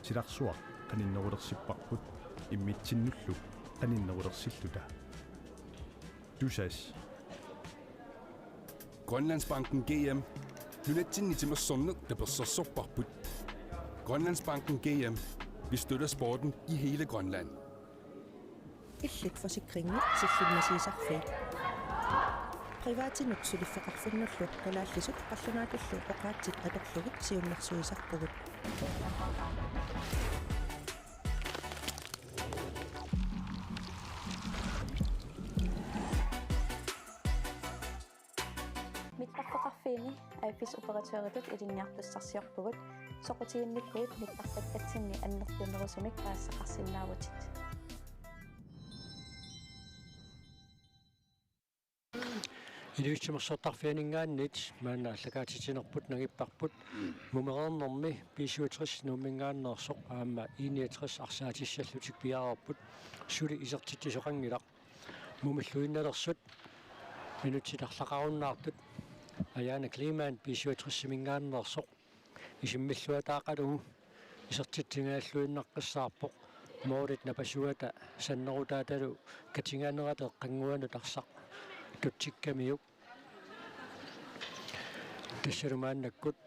силарсуа qaninnerulерсиппарпут иммитсиннуллу qaninnerulерсиллута дусас Grønlandsbanken GM Lunetsinnitimmersunnet der besorsorparput. Grønlandsbanken GM. Vi støtter sporten i hele Grønland. Illit forsikringet sillunmasiisarfiit. Privatinutsuliffaqarfinnullu kalaallisut qallunaatullu oqaatsit atorlugit siunnersuisarpugut. Mittarfaqarfiini aifis operatøritut ilinniartussarsiorpugut soqutiinnikkuit mittartakatsinni annertunerusumik paassaqarsinnaavutit. Illuissimersortarfianingaannit maana allakaatitinerput nagipparput mumereernermi P67 nuummingaannersoq aamma 69 arsaatissаллутик piaarerput suli isertittisoqangilaq mumilluinnalerсут minutitarlaqarunnaartut ayaana klimaan P67 mingaannersoq isimmilluataaqalugu isertitsingaаллуиннаққиссаарпоq moorit napasuata sannerutaatalu katingaanerateq qanguanut arsaq tuttikkamiuk tassarumaannakkut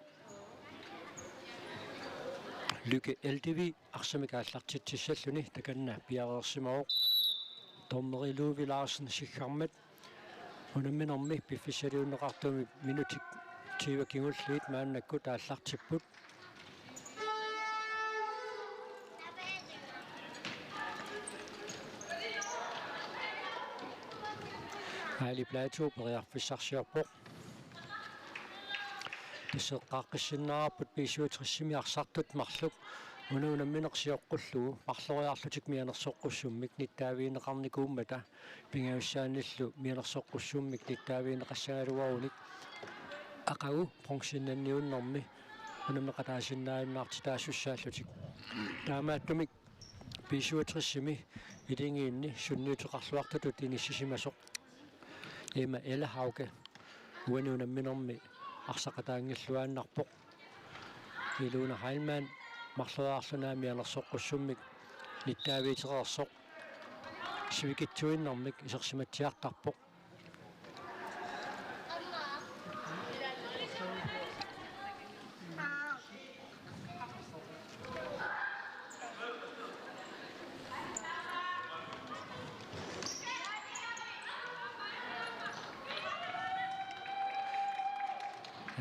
lykke LTV arsamikaallartitsissalluni takanna piareersimaruq torneriluuvi Larsen siggarmat unamminermi piffissaliunneqartumi minutik 20 kingulliit maannakkut aallartipput Ali plateau periarfissarsiorpoq tisseqqaaqqissinnaarput P67 marluk unamminersioqqullugu marloriarlutik mianersoqqussummik nittaaviineqarnikuummata pingaussaanillu mianersoqqussummik nittaaviineqassagaluarunik aqagu pronksinnanniunnermi unammeqataasinnaaimmaarti taassussaallutik taamaattumik P67 ilingiinni sunniuteqarluartatut inissisimasoq Emma Ellehauge uanunamminermi arsaqataangilluaannarpoq Iluna Heilmann marloriarlunaami anersoqqussummik nittaaviitereersoq sivikitsuinnermik isersimatsiartarpoq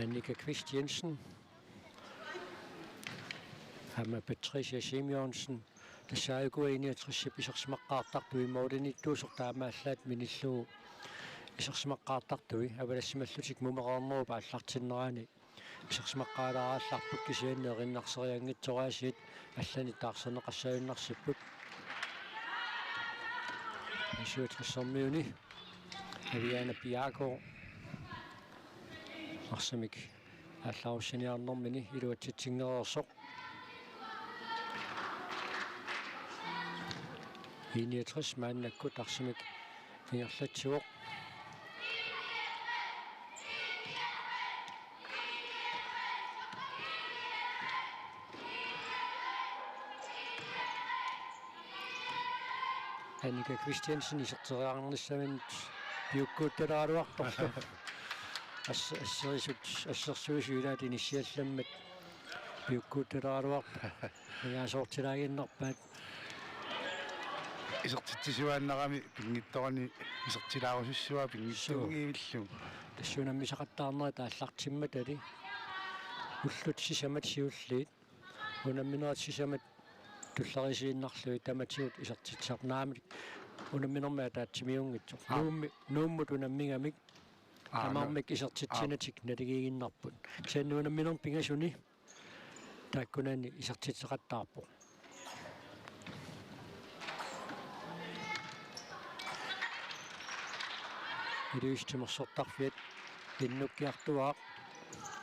Annika Kvist Jensen, Hamma Patricia Simonsen, der sagde gå ind i at trække isersmaqqaartar tui moodinittuusortaamaallat minillu isersmaqqaartar tui avalassimаллутик mumeraarneru paallartinnerani isersmaqqaalaaraallarput kisianneerinnarсериангитсораасиит аллани таарсанеқассаюннарсиппут исуутриссэрмиуни авиана пиако арсамик алларуссиниарнэрмини илуатситсингереерсоқ 69 мааннаккут арсамик ингерлатсуоқ Annika Kvist Jensen isертериарнернissamint piukkuuttalaruartorlu ассерсуисуилаат иниссиалламмат piukkuuttalaruarpa ингасоортилаагиннерпаат исертитсисуааннерами пингитторани исертилаарусуссуа пингиттугиивиллу тассунаммисақаттаарнери тааллартиммат али уллут сисамат сиуллиит унамминерат сисамат тулларисииннарлуи таматиут исертитсарнаамик унамминермаа таатсимиунгитсо нууммут унаммигамик тамармик исертитсинатик налигигиннарпут кисаннуунамминер пингасуни тааккунаани исертитсеқаттаарпоқ илуистимерсортарфиат иннуккиартуаақ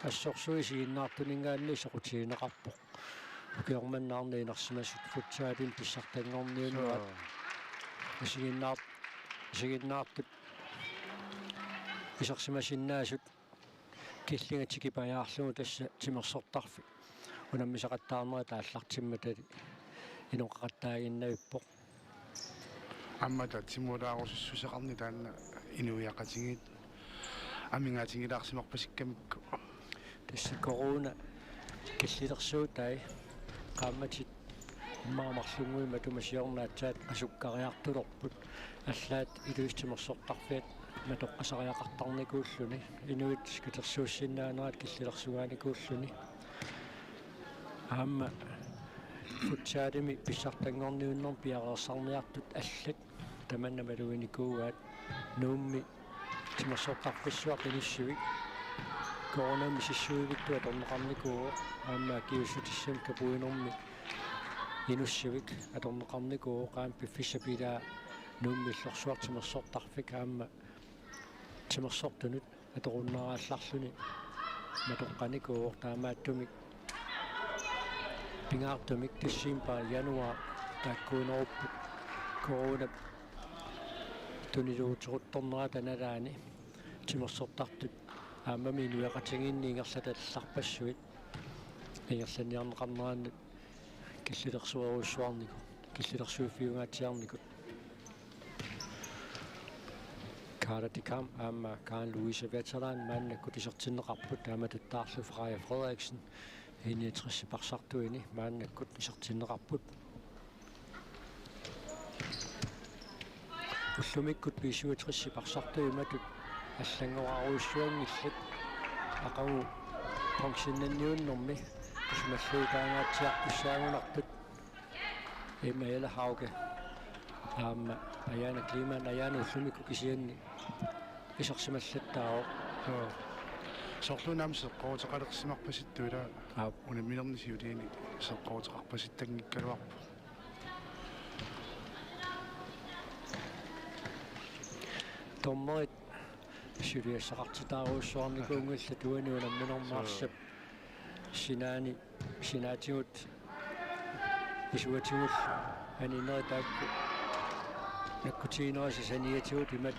ассорсуисигиннаартунингаанни сақутигинеқарпоқ укиорманнаарни инерсимасут футсаалин писсартангорниунуат сигиннаартут исерсимасиннаасут киллингатики паяарлугу тасса тимерсортарфи унаммисақаттаарнера тааллартимматали инуқақаттаагиннавиппоқ аммата тимулаарусуссусеқарни таанна инуиақатингит амингаатингилаарсимарпасиккамикку тасси корона киллилерсуутай qaammatit маамарлунгуи матумасиорнаатсаат асуккариартулорпут аллаат илуистимерсортарфиат матоққасариақартарникууллуни инуит скитерсууссиннаанерат киллилерсугааникууллуни аама футсаалими писсартангорниуннер пиареерсарниартут аллат таманна малуиникуугаат нуумми тимерсортарфиссуақ иниссуик коронами сиссуивиттуа торнеқарникуу аама киуссутиссам капуинерми инуссивик аторнеқарникуу qaam пиффиссапилаа нууммиллерсуар тимерсортарфик аама тимерсортунут аторуннараалларлуни матоққаникуу таамааттумик пингаартумик тиссимпаа януар таккуунеруппут корона тунилуутеқутторнера таналаани тимерсортартут аамами нуяқатингинни ингерлаталларпассуит ингерланиарнеқарнерааннут киллилерсуаруссуарнику киллилерсуиффиунгаатсиарнику Karadikam аама Karen Louise Veteran мааннакку тисертиннеқарпут таамататтаарлу Freja Frederiksen 61 парсартуини мааннаккут тисертиннеқарпут уллумиккут 57 парсартуиматут аллангорааруйссуангиллат ақагу пенсионнанниуннэрми кусмаллуутаангаатсиарпуссаагунартут имаэла хауге аама аяна климан аяна уллумикку кисианни исерсималлаттаао сорлунаам сеққоотеқалерсимарпаситтуила унамминернисиулиини сеққоотеқарпаситтангиккалуарпу томмерит сюлиассақартитааруссуарникуунгилла туануунамминермаарсап синаатигут исуатигул анинеритаакку наккутиинераса саниатигут имат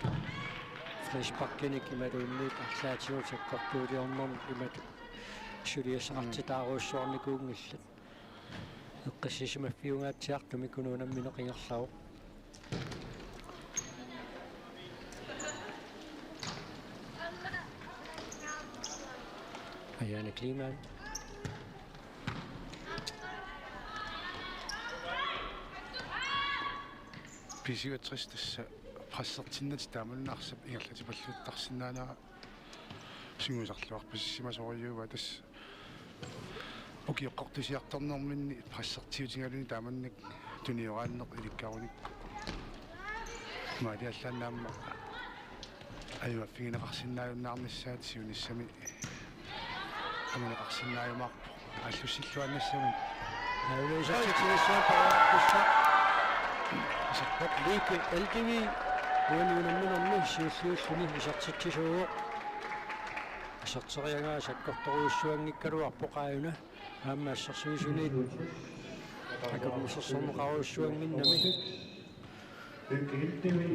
фришпаккеник ималуунниит арлаатигут саккортуулиорнерни имат сюлиассақартитааруссуарникуунгилла эққиссисимаффиунгаатсиартуми кунуунамминеқингерлау аяна климан писиуатристасса прассертиннати таамалнаарсап ингерлатипаллуттарсинаанаа сингусарлуарпассимасориуга тас окиоққортисиарторнэрминни прассертиутингалуни тааманник туниорааннеқ иликкааруникку маалиаллаанаама аюаффигинеқарсиннааюннаарниссаат сиуниссами амунеқарсиннааюмаарпу аллуссиллуаннассамун аулисатсисуапаа лике элтиви уануунамминерми сиуллиуллуни исартитсисууо исартериагаа саккорторуиссуангиккалуарпоқааюна аама ассерсуисуниит акаммиссерсорнеқаруиссуангиннами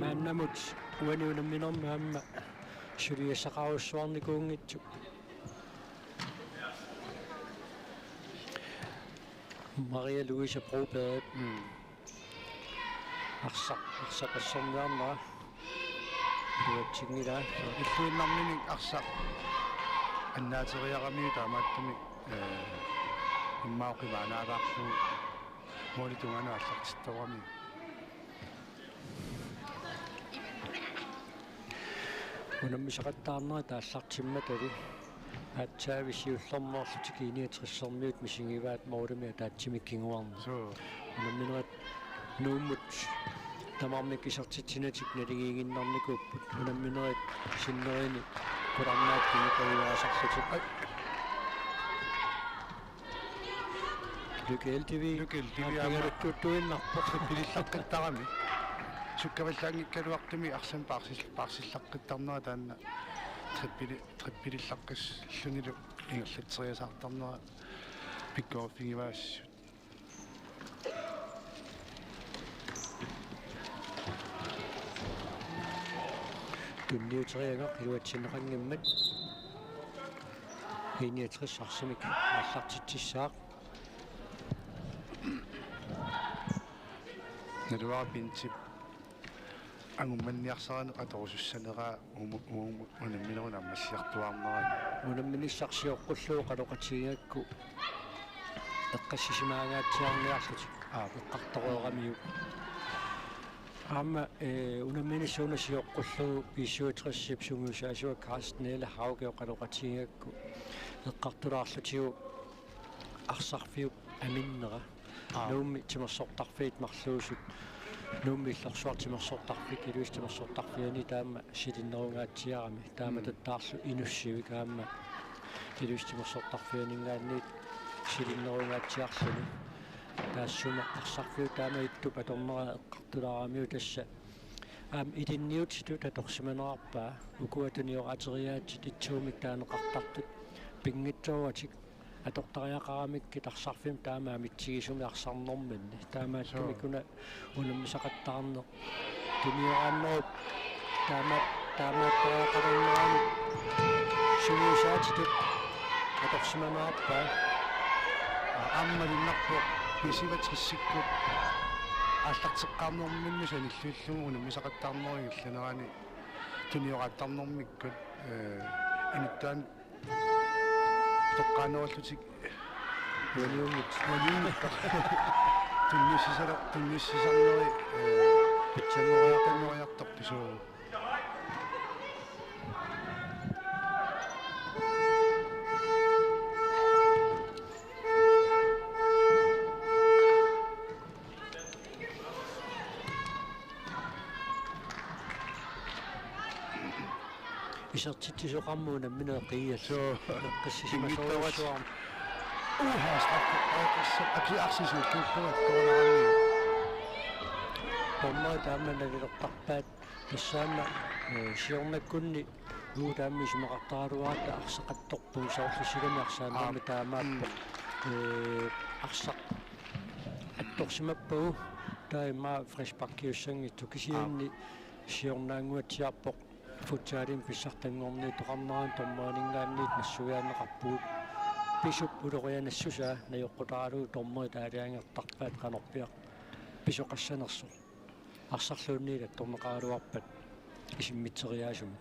мааннамут уануунамминерми аама сулиассақаруиссуарникуунгитсу Maria Louise Broberg арсақассорниарнера дуатсигнила иллуиннарминик арсақ аннаатериарамиу таамааттами иммаоқимаанаалаарлу молитунгану аллартиттавами унаммисақаттаарнера тааллартимматали аатсаависиуллэрмоорлутикииниатериссэрмиут мисингиваат моулами таатсимиккингуарна унамминерат нууммут тамармик исартитсинатик налигиигиннарникууппут унамминерит синнерини куларнаат киникоиаасарлутик лукелтиви аамааттуттуиннарпо пилиллаққаттарами суккаваллаангиккалуартуми арсан паарсиллаққиттарнера таанна триппилиллаққис иллунилу ингерлатсериасаартарнера пиккооффигиваассут тунниутериага илуатсинеқангиммат 61 арсимик аллартитсissaaq налуарпинтип ангумманниарсарани qaторусуссанераа унамминерунаа массиартуаарнерани унамминиссарсиоққуллуу қалоқатигиакку эққассисимаагаатсиарниарлути эққартороерамиу аама унамминисуунасиоққуллуу писсуутриссип сунгусаасуа каастнела хаугео қалоқатигиакку эққартулаарлутигу арсарфиуп аминнера нуумми тимерсортарфиит марлуусут нуумми илларсуартимерсортарфик илуистимерсортарфиани таама силиннерунгаатсиарами таама таттаарлу инуссивик аама илуистимерсортарфианингаанниит силиннерунгаатсиарлуни таассуна арсарфиу таама иттуп аторнера эққартулаарамиу тасса идинниутиту таторсиманерарпаа укуатуниораатериаатит итсуумик таанеқартартут пингитсооватик атортариақарамикки тарсарфим таама амитсигисуми арсарнэрминни таамааттумикуна унаммисақаттаарнеқ туниорааннеруп таамааттариақариннерами сумусаатитут аторсиманерарпаа аммалиннарпо писиватриссиккут ааллартеққарнэрминну саниллууллугу унаммисақаттаарнеригилланерани туниорааттарнэрмиккут иниттаан тоққаанераллутик валиумит тунниссисарнери питсаннериартарписуу исертитсоқармуна минеқиаллу қиссисимасоорасуарм помма тааманалилертарпаат тассаама сиорнаккунни уутааммисумақартаралуаата арсеқатторпуу саурлисилами арсааннаами таамааппо арсақ атторсимаппагу таима фрешпаркиуссанги тукисианни сиорнаангуатсиарпоқ футсаалин писсартангорни тоқарнеран тормаанингаанниит нассуяанеқарпуут писуп улорианассусаа наёққутаралуу тормери таалиангертарпаат қанорпиақ писоқассанерсо арсарлуунниилат торнеқаралуарпат исиммитсериаасуми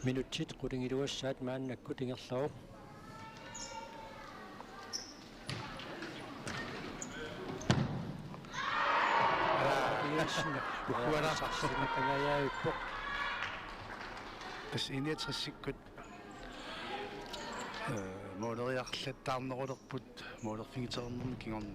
минутсит қулингилуассаат мааннакку тингерлоо укуалаасарсинакагааяиппо тас иниатриссиккут моолериарлаттаарнерулерпут моолерфигитернерми кингорна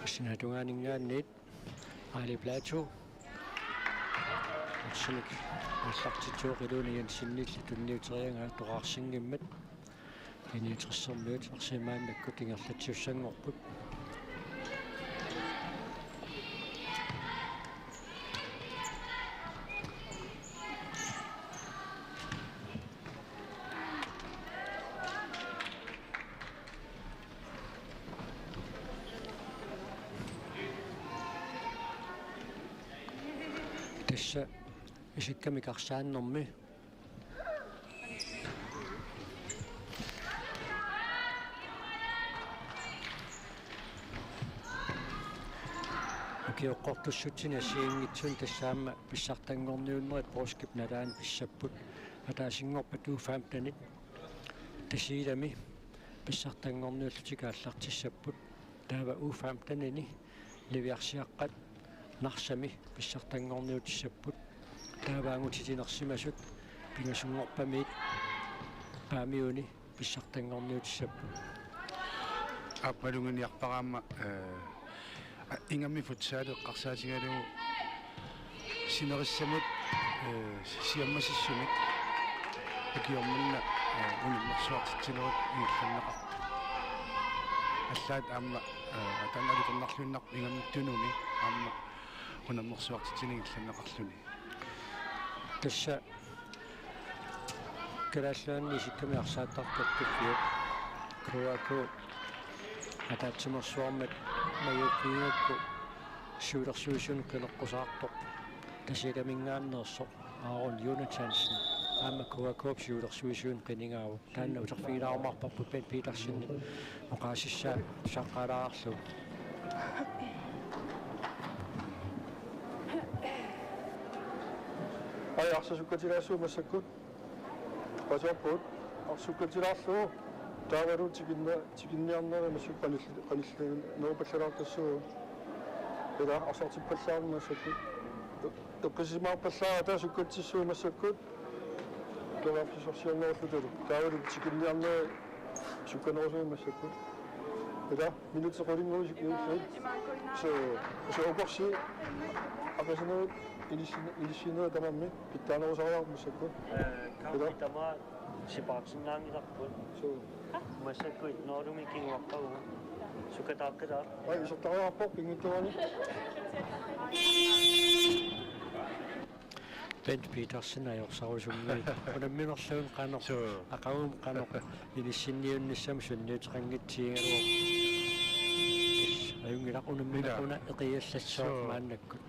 синатунгаанингаанниит али плачо синик аллартитсуоқилууниган синнилли тунниутериангаа тоқарсингиммат иниутриссермиут арсимааннакку тингерлатсуссангорпут тасса исиккамикарсааннэрми окиоққортуссутсина сиингитсун тассаама писсартангорниуннерит проскип налаан писсаппут атаасингорпат уфаамтанит тасиилами писсартангорниуллутикааллартиссаппут таава уфаамтанини ливиарсиаққат нарсами писсартангорниутиссаппут тааваангутитинерсимасут пингасунгорпамиит паамиуни писсартангорниутиссаппут аппалунгиниарпараама ингамми футсаале эққарсаатингалугу синериссамут сиаммасиссумик акиормунна униммерсуартитсилерут иилланнеқар аллаат аама атангалутернарлуиннар ингаммиттунуми аама унаммерсуартитсиниг илланнеқарлуни тасса калааллаанни сикками арсааттартаттуффиу круаку атаатсимерсуармат маюккингакку суулерсуусун qeneqqusаарtoq тасиламингааннерсоq аарун юнатансен аама куакоп суулерсуусуун qeningaаву таанна утерфигилаармарпарпут питарсинни оқаасиссаа саққалаарлу ай арсасуккатилаассуумассаккут пасаппут арсуккатилаарлуу таавару тигинниарнера масукканиллуун нуупаллалаартассуу эда арсартиппаллаарнасаккут эққисимаарпаллаа таасуккатсиссуумассаккут калаффисорсиарнерлутулу таавару тигинниарнера сукканерусуумассаккут эда минутеқолингуусиккуусуу so окорси апасинерут илисинера тамамми питтаанерусаалаармассакку каутама сипааксиннаангиларпут so массаккуит нооруми кингуарпагу сукатааққилаа ай исортариарпор пингиттуани Bent Petersen ajorsarusungi unamminerluun qanor aqagum qanor inissinniunnissam sunniuteqangitsiingaluor ayungilaq unamminaquna eqiallassuaq maannakkut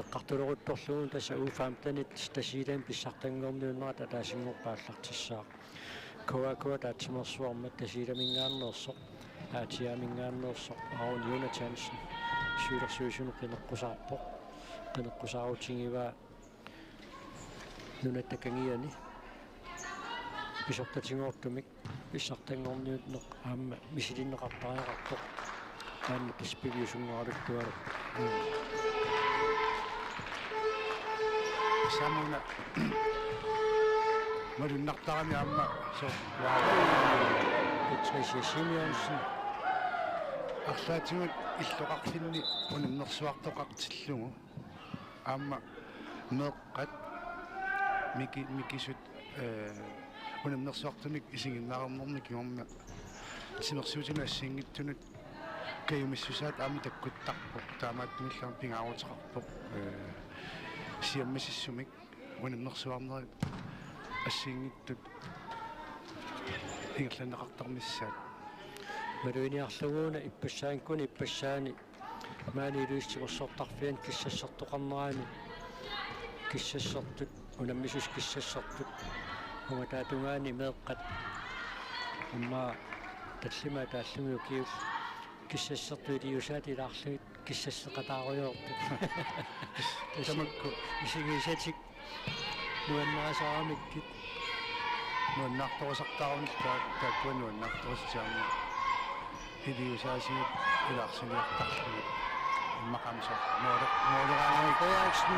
eqqartuleruttorluun tasa ufaamtanit tasiilaam pissartanngorniunnerat ataasingorpaallartissaaq koa taatimersuarmat tasiilamingaannersoq aatiamingaannersoq aarun Jonathansen syylersuusunu qeneqqusarpoq qeneqqusaarutingiva nunattakangiani pisortatingortumik pissartanngorniutneq aamma misilinneqarpariaqartoq taanna kispigiusunngoraluttualu самуна мариннартарами аама со Patricia Simonsen арлаатигут иллоқарлинни унамнерсуартоқартиллугу аама меэққат микисут унамнерсуартуник исигиннаарернэрми кигорна симерсуутимаассиингиттунут каюмиссусаат аами таккуттарпо таамааттумиллам пингаарутеқарпо сиаммасиссумик унамнерсуарнери ассиингиттут ингерланеқартармиссаат малуиниарлугууна иппассаани маани илуистимерсортарфиан киссассертоқарнерани киссассертут унаммисус киссассертут уматаатунгаани меэққат умма таллима тааллумиу киус киссассертуилиусаати илаарлуит киссассеқатааруйоортут тамакку исигисатик нуаннаасаарамиккит нуаннарторусартаарун тааккуан нуаннарторусиарна илиусаасигут илаарсиниартарлугу иммақамса моолераани кояаксни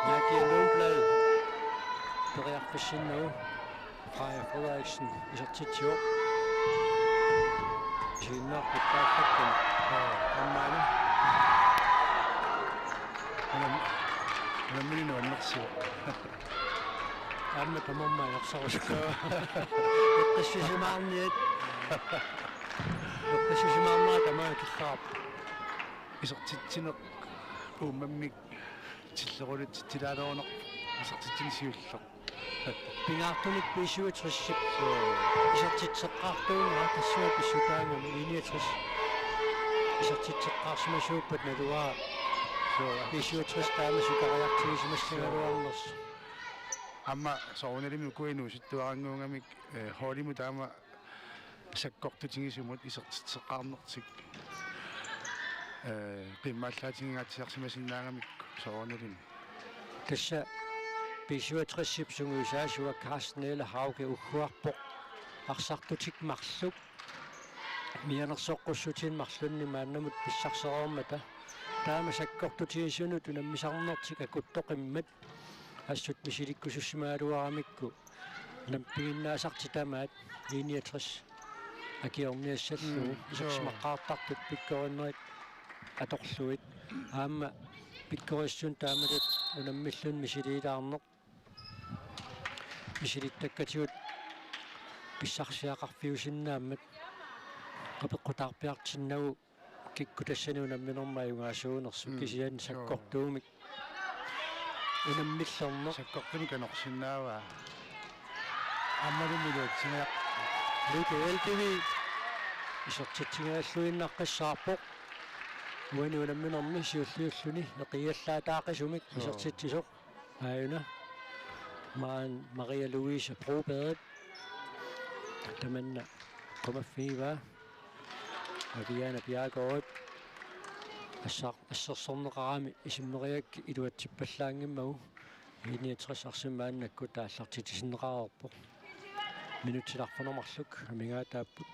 Nadia Lundblad Bereaffisinno Freja Frederiksen Isartitio Tjener Bereaffikken Ammane наммини нуаннерсуа Амма тамамма ярсарусукаа эққиссисимаарниат эққиссисимаарнаа тамаа киллаап исертитсинеқ ууммаммик тиллерулит тилаалерунеқ исертитсин сиуллеқ пингаартуник писуутриссип исертитсеққартуунгаа тассуа писсукаангами иниатрис исертитсеққарсимасууппат налуаа писуутрис таама сукариартигисимассагалуарнерс амма соонелими куину ситтуарангуунгамик холиму таама саккортутингисумут исертитсеққарнертик пиммаллаатингингатсиарсимасиннаагамик соонелими тасса писуутриссип сунгуисаасуа кааснеэла хауге уггуарпоқ арсартутик марлук мианерсоққуссутин марлунни мааннамут писсарсероормата таама саккортутигисунут унаммисарнертик акуттоқиммат ассут мисиликкусуссимаалуарамикку нампигиннаасарти тамаат линиатрис акиорниассаллуу исерсимаққаартартут пиккориннерит аторлуит аама пиккориссун таамалат унаммиллун мисилиилаарнеқ мисилиттаккатигут писсарсиақарфиусиннааммат qapеққутаарпиартиннагу киккутассануунамминэрмаюнгаасуунерсу кисиан саккортуумик инаммиллернер саккортуми канорсиннаава аммалумилуутсинеқ лукелтиви исертитсигааллуиннаққиссаарпоқ уануунамминерми сиуллиуллуни неқиаллаатаақисумик исертитсисоқ ааюна маан Maria Louise Brobadet tamanna qumaffiiva Aviana Bjergård ассерсорнеқарами исиммериакки илуатсиппаллаангиммагу 69 арсимааннакку тааллартитисиннеқарерпо минутсиларфанермарлук амигаатааппут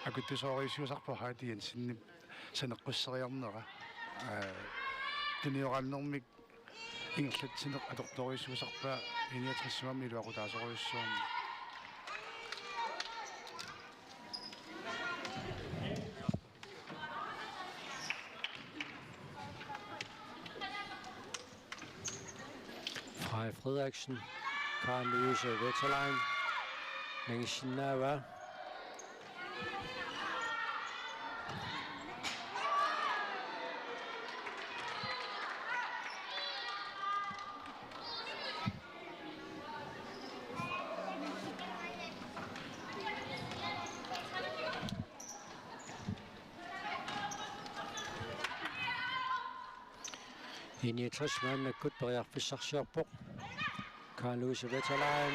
акуттусоорисиусарпо хаатиан синни санеққуссериарнера тuniorannэрмик ингерлатсинеқ аторторисиусарпаа 69-мамми илуақутаасориуссуарни Freja Frederiksen, Karen Louise Wetterlein, Nangishinnawa, Inde i 60 mand akut beriarfissarsiarpoq Karen Louise Wetterlein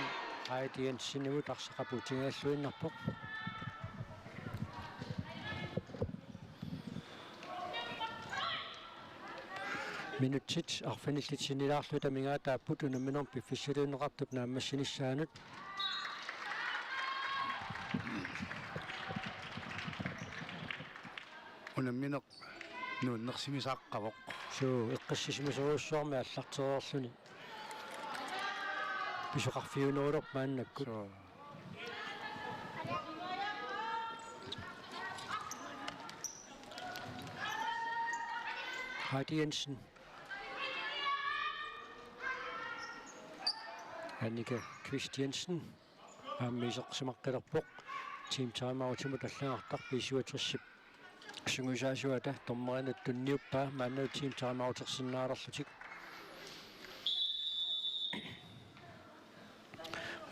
Heidi Jensen utarseraputigalluinnerpoq minutsit arfanillitsinilaarlu tamigaataapput unamminerm piffissaliuneqartut naammassinissaaanut unammineq nuunnersimisaqqavoq суу эққиссисимисоруссуарми аллартерерлүни писоқарфиунерулер мааннакку Heidi Jensen Annika Kvist Jensen ааммисеқсимаққилерпоқ team timeout-имут аллагартарпи 67 сунгусаасуата томмеринат тунниуппаа мааннау team timeout-ерсиннаалерлутик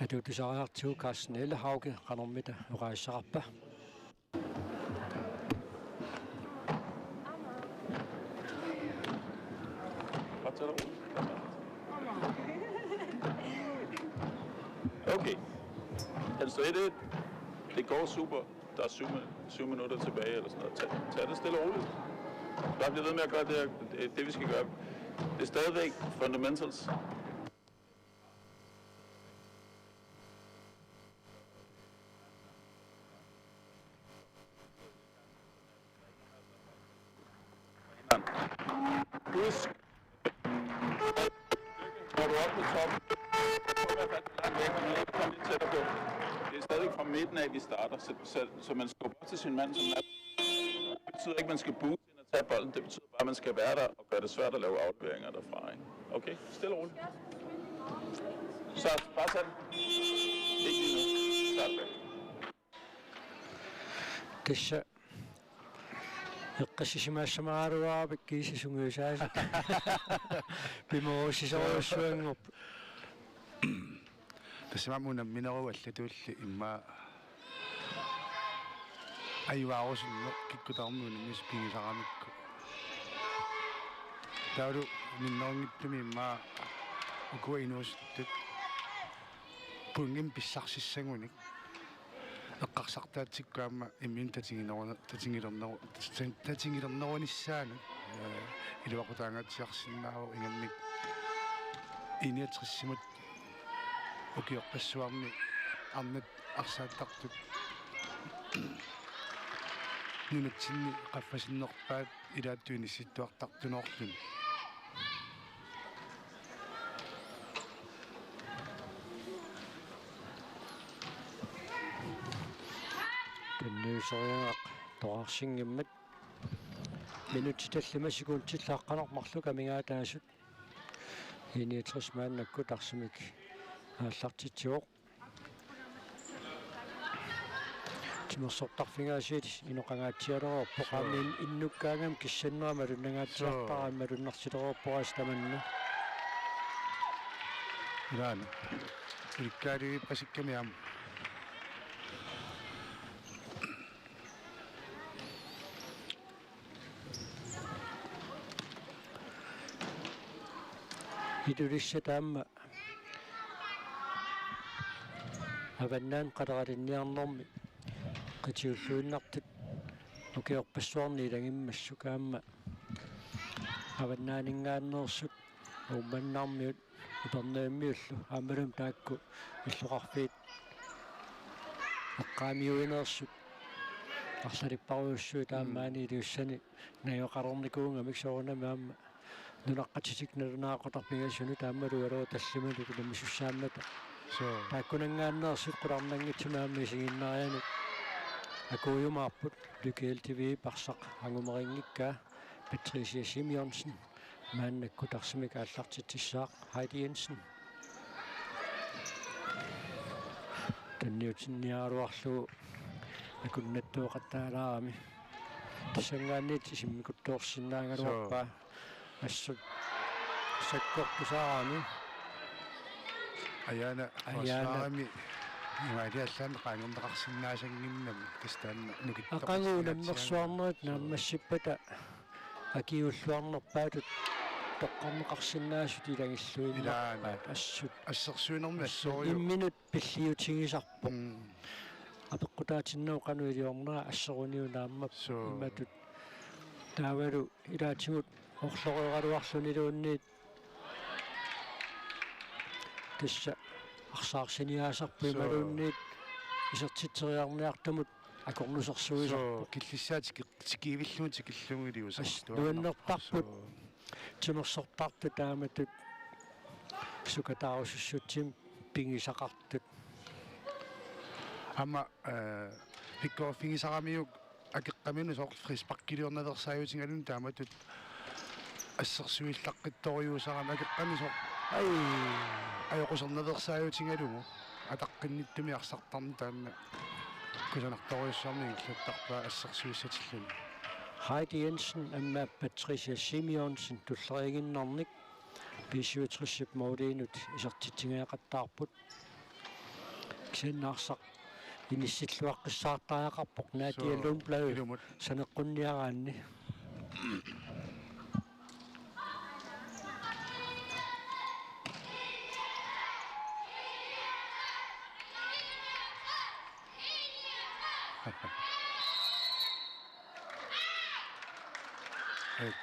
атутусариартиу Carsten Ellehauge qanэрмита уqaassaqarpa Okay. Den står 1-1. Det går super. Der er 7 minutter tilbage eller sådan noget. Tag det stille og roligt. Bare bliv ved med at gøre det vi skal gøre. Det er stadigvæk fundamentals. Husk. Når du er oppe på toppen, kom lidt tættere på. Det er stadig fra midten af, vi starter, så man skubber til sin mand som mand. Det betyder ikke, at man skal booste ind og tage bolden. Det betyder bare, at man skal være der og gøre det svært at lave afleveringer derfra. Ikke? Okay, stille og roligt. Så bare sæt den. Ikke lige nu. Start bag. Kissa эққиссисимаассамааруаа пиккиисисунгуусаасак пимоосисоруссуангоп тассамамунамминеру аллатуулли имма айваарусинне киккутаармуунамис пигисарамикку таалу миннернгиттуми имма укуинуустут пунгим писсарсиссагуник эққарсартаатсиккуамма иммин татингилернеруниссаану илуақутаангатсиарсиннааву ингаммик иниатриссимут укиорпассуарни арнат арсааттартут нунатсинни қаффасиннерпаат илааттуини ситтуартартуноорлуни тусориангақ тоқарсингиммат минутиталлимасикуунтиллааққанармарлу камингаатаасут 61 мааннакку тарсимик ааллартитсиоқ тимерсортарфингаасиит иноқангаатсиалероо поқамин иннуккаагам киссаннерама луннангаатсиартарама луннарсилерооппорас таманна Ilaan. Ikkaari pasikkamиам. Idulissataamma аваннаан qalarinniarnermi qitiulluinnartut ukiorpassuarni ilangimmassukаамма аваннаанингааннерсут уумманнармиут упернеэммиуллу аамалум таакку иллоқарфиит аққаамиуинерсут арлалиппаруйуссуи таамаани илиуссани наиоқарорникуунга миксорунами нунаққатисикналунаақутарпигасуну таамалугалоо таллималу кулэммисуссааммата тааккунангааннерсут қуларнангитсунаамми сигиннариану акуйумаарпут лукел тв парсақ ангумерингиккаа Patricia Simonsen мааннакку тарсимик ааллартитсаақ Heidi Jensen танниутинниаруарлу акуннаттуоқаттаалаарами тассангаанниит симмикутторсиннаагалуарпаа ассут саккортусаарами Ayana Ingaliallan qaangerneqarsinnaasangimnam kastaanna nukittoq aqanguunammersuarnerit naammassipпата акиуллуарнерпаатут тоққарнеқарсиннаасут илагиллуиннарпаат ассут ассерсуинернассориу имминут пиллиутигисарпо апеққутаатиннау қануилиорнера ассеруниунааммап имматут таавалу илаатигут орлориоралуарлунилуунниит тасса арсаарсиниаасарпу ималуунниит исертитсериарниартамут акорнусерсуисарпо киллиссаати тикивиллуун тикиллунгилиусарпу нуаннертарпут тимерсортарту тааматут сукатаарусуссутсим пингисақартут ама пиккоффигисарамиук акеққамину соор фриспаркилиорналерсааютингалун тааматут ассерсуиллаққитториусарама акеққами соор ajaqusernalерсааютингалугу атаққинниттуми арсартарни таанна кусанарториуссарни иллуттарпаа ассерсуиссатиллуни Heidi Jensen амма Patricia Simonsen туллеригиннарник писиутрissip моодинут исертитсигаақаттаарпут кисеннаарсақ иниссиллуаққиссаартаақарпоқ наатиаллуун плау санеққунниараанни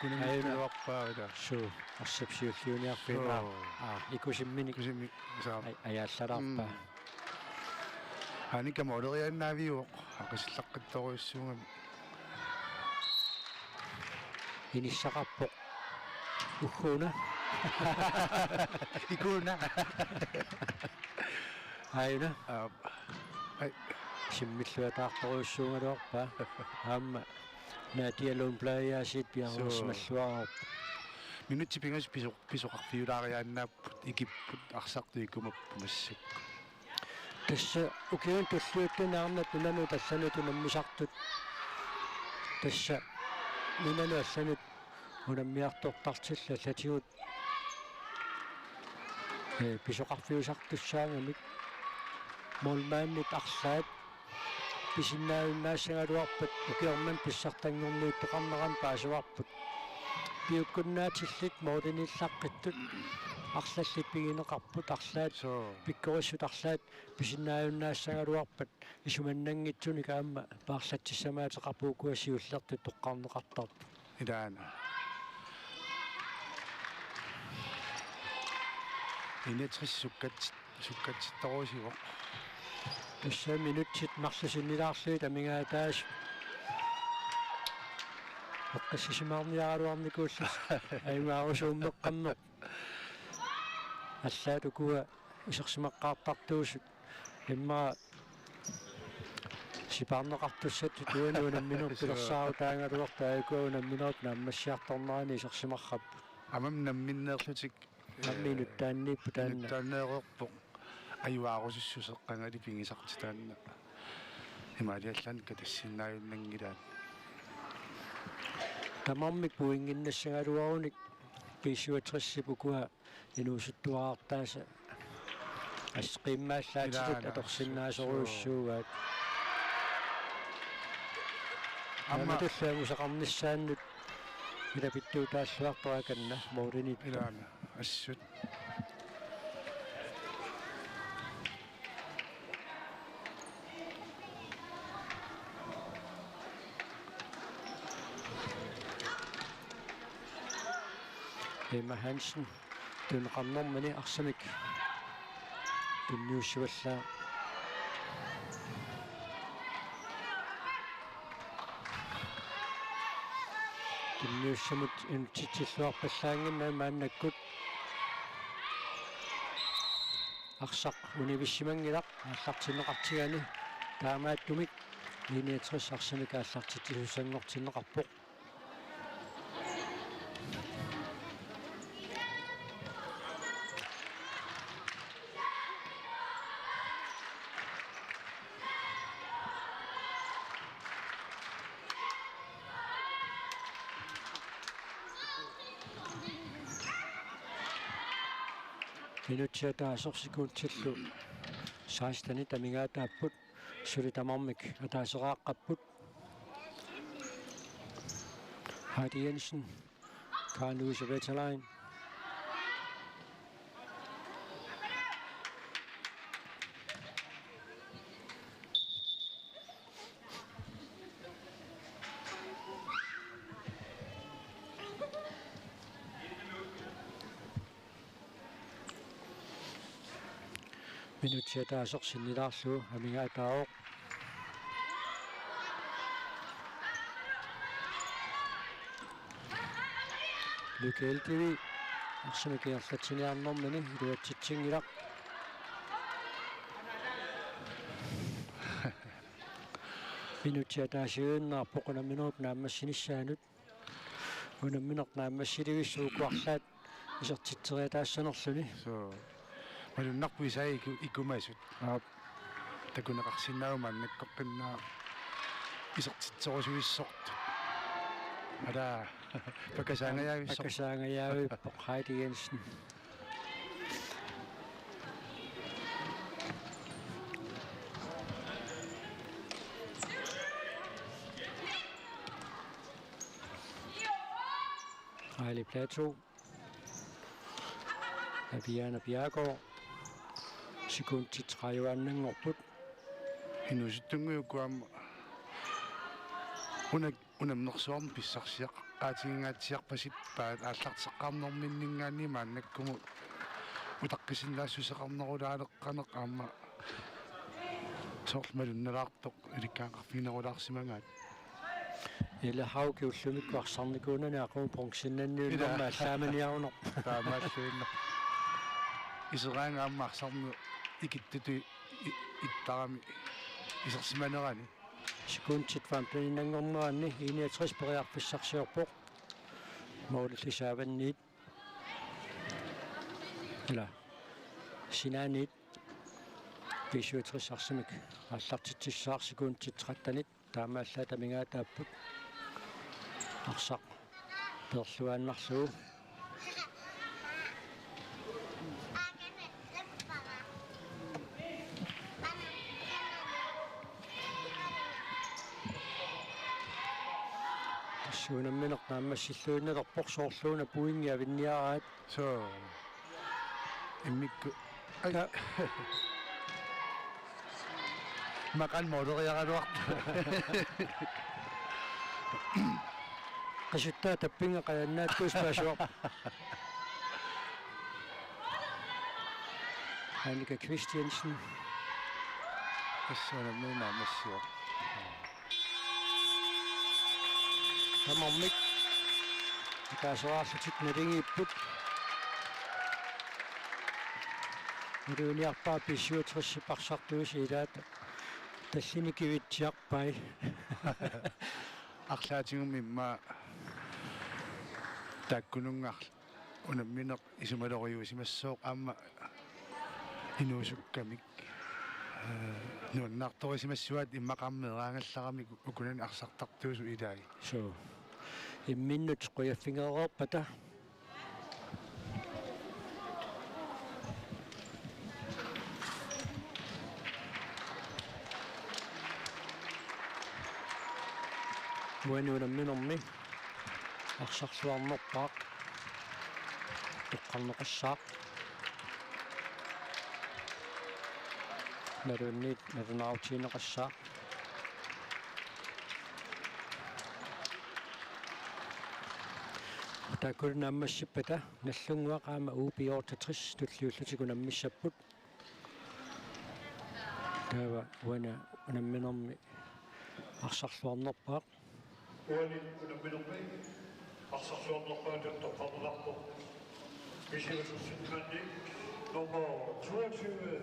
кунамиуаппаавила суу арсапсиуллиуниарфинаа икусимминик аяаллалаарпаа аника модерианнаавиуоқ ақисиллаққитторуйуссуугами иниссақарпоқ ухуна икуна айна ай симмиллуатаарторуйуссуугалуарпаа аама наатиалуун плаяасит пиарусмаллуарап минутти пингас писоқарфиулаариааннааппут икиппут арсартуиккумаппу массак тасса укиун туллуuттунаарнат нунану таллануту наммисартут тасса нунану алланут унаммиартортартилла латигут писоқарфиусартуссаагамик молмааннит арлаат писиннааюннаассагалуарпат укиорман писсартангорнуут тоқарнеран паасуарпут пиуккуннаатиллит моодиниллаққиттут арлаллит пигинеқарпут арлаат пиккориссут арлаат писиннааюннаассагалуарпат исуманнангитсуни каама паарлатсиссамаатеқарпуукуассиуллертут тоққарнеқартарп идаана инетрissukkatsittorusиво тасса минутсит марлусиннилаарлуи тамингаатаас аққассисимаарниаралуарникууллас аймаарусууммеққаммеқ аллаатукуа исерсимаққаартартуусут имма сипаарнеқартуссат туануунамминер пилерсаарутаангалуортаагуунамминерут нааммассиарторнерани исерсимарраппут амам намминнеерлутик намминут тааннииппу таанна тааннеерерпоқ аюаагусуссусеққангали пингисарти таанна имаалиаллаан катассиннааюннангилаат тамаммик пуингиннассагалуаруник писсуатриссипукуа инуусуттуаартааса ассеқиммааллаатилут аторсиннаасоруйуссуугаат амма туллаагусақарниссааннут илапиттуутааллуартуаканна мооринит илаана ассут Emma Hansen tunqarnermani arsamik tunniussuvallaa tunniussamut intitsilluarpallaanginna maannakkut arsaq univissimangilaq aallartinneqartigani taamaattumik 69 arsamik aallartittilussangortinneqarpoq Minuttiata asorsikuntillu 16 tamingaataapput sulitamarmik ataaseraaqapput Heidi Jensen Karl Louise Vetterlein Minuttiata asorsinnilaarlu amingaataaoq Lukeltivi arsumikiarlatsiniarnermani iluatsitsingilaq Minuttiata asiuunnaarpoq unamminerup naammassinissaanut unammineq naammassilivissuukuarlaat isertitteriataassанерлүни so малуннарпуисаа икумасут такунеқарсиннаумаан наккоққиннаа исертитсорусуиссорт ада пакасаангаяавиппоқ Heidi Jensen Riley Plateau Aviana Bjergård Sekuntit rajuannangorput инусуттунгуйуккуама унамнерсуарм писсарсиақ аатигингаатсиарпасиппаат ааллартеққарнэрминнингаани мааннаккуму утаққисиннаассусеқарнерулаалеққанеқ аама соорлмалунналаартоқ иликкаақарфинерулаарсимагаат Ille hauki ullumikku arsarnikuunani aqum bronxinanniullerma allaamaniaruner таамааллуинна исераанга аама арсарну икиттуту иттарами исерсиманерани Sekuntit famplaninangornerani 61 periarpissarsiorpoq maulillisaavanniit ila sinaaniit 65 arsimik аллартитсissaar sekuntit 13 таамааллаа тамингаатааппут арсақ перлуааннарлуу суунамминеқ нааммассиллууннерпоқ соорлууна пуингиавинниараат so иммикку макан модериагалуарт qasuttaa tappinga qayannaatkuus paasuaq Annika Christiansen ассуунаммина массио тамаммик таасораарлутик налингииппут Nuuniarpaa pissuutrissiparсартуис илаата таллимикивитсиарпай арлаатингумми имма таккунунгарл унамминеқ исумалориусимассооқ аама инуусуккамик нуаннарторисимассуат иммақармераангалларамик укунан арсартартуусу илааги so имминнут қуяффингереерпата уануунамминерми арсарлуарнерпаақ эққарнеқассаақ наруннит нарунааутиинеқассаақ такурнааммассиппата наллунгуақаама уупиортатрис туллиуллутикунаммиссаппут таава уана унамминерми арсарлуарнерпаақ уани унамминерми арсарлуарнерпаат тоққарнеқарпо кисиусуссимманни номер 22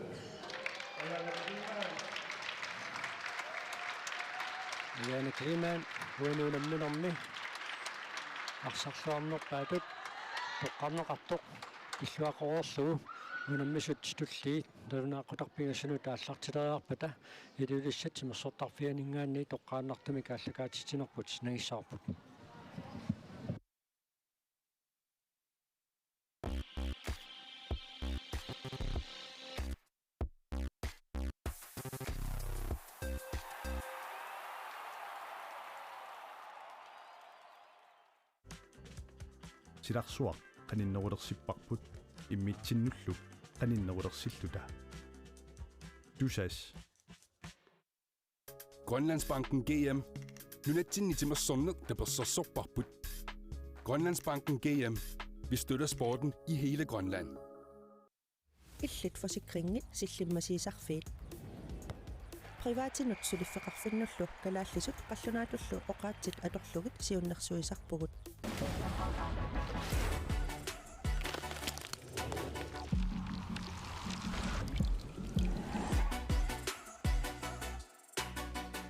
Яна Криман уануунамминерми арсарлуарнерпаатут тоққарнеқартоқ иллуақороорлугу унаммисут тулли тарунааққутарпигассану тааллартилериарпата илулиссатсимерсортарфианингаанни тоққааннартами кааллакаатитинерпут нагиссаарпут силарсуақ qaninnерулерсиппарпут иммитсиннуллу qaninnерулерсиллута дусас Grønlandsbanken GM. Lunatinnitimersorneq taperssorsorparput. Grønlandsbanken GM. Vi støtter sporten i hele Grønland. Illit forsikringit sillimasiisarfiit. Privaatinut suliffeqarfinnullu kalaallisut qallunaatullu oqaatsit atorlugit siunnersuisarpugut.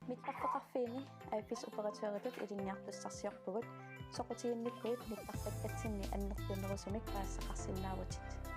Mittarfeqarfiini aiffisoperateuritut ilinniartussarsiorpugut soqutiinnikkuit mittartaktatsinni annertunerusumik paassaqarsinnaavutit